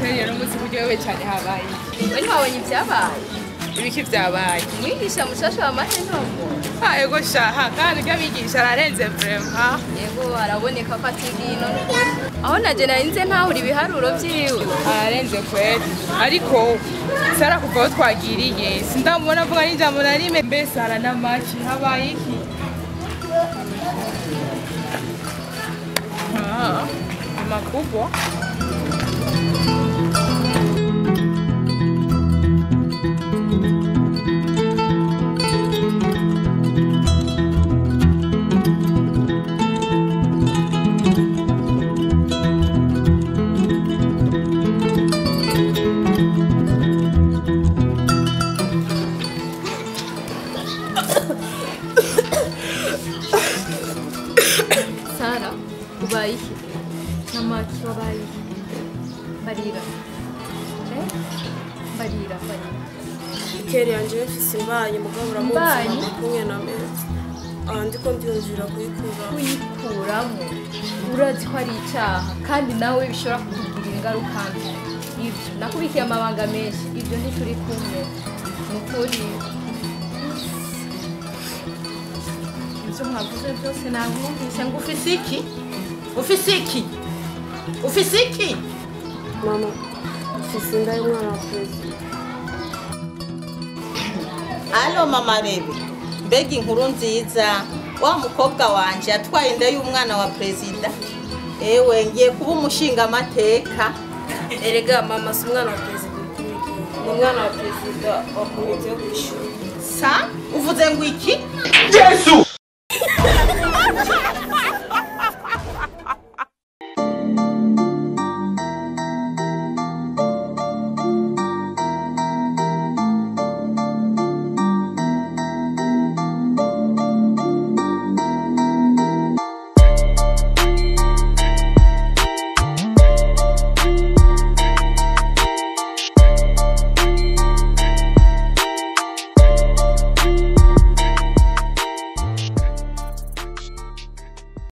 rero umunsi buryohewe cyane habaye. Wari wabonye ibyabaye? Ibiki byabaye? Umwigisha mushasha wa mahentombo. Yego shaha kandi byabigisha ararenze vraiment. Yego araboneka ko atigiye none ukuri. Aho naje narinze ntahura ibiharuro vyiwe. Ararenze kweli. Ariko sara kuva twagiriye sindamubona avuga n'ijambo na rimwe mbese aranamaci habaye iki? Umukobwa Sara, ubaye iki? Namaki wabaye iki? Barira. Barira. Keri yanje mfise imbaye mugabo uramubona kumwe na meza. Ndiko mbyumvira kuyikuramo. Urazi ko ari icyaha kandi nawe bishobora kukugirira ingaruka mbi. Ibyo nakubikiye amabanga menshi. Ibyo ntituri kumwe. Nukuri. Ibyo mwavuze byose namwumvise ngo ufise iki? Mama, mfise inda y'umwana wa président. Alo mama bebe, mbega inkuru nziza, wa mukobwa wanje atwaye inda y'umwana wa président. Ewe ngiye kuba umushinga amateka. Erega mama si umwana wa président, ni umwana wa président wa komite yo kwishuri. Sa uvuze ngo iki? Yesu!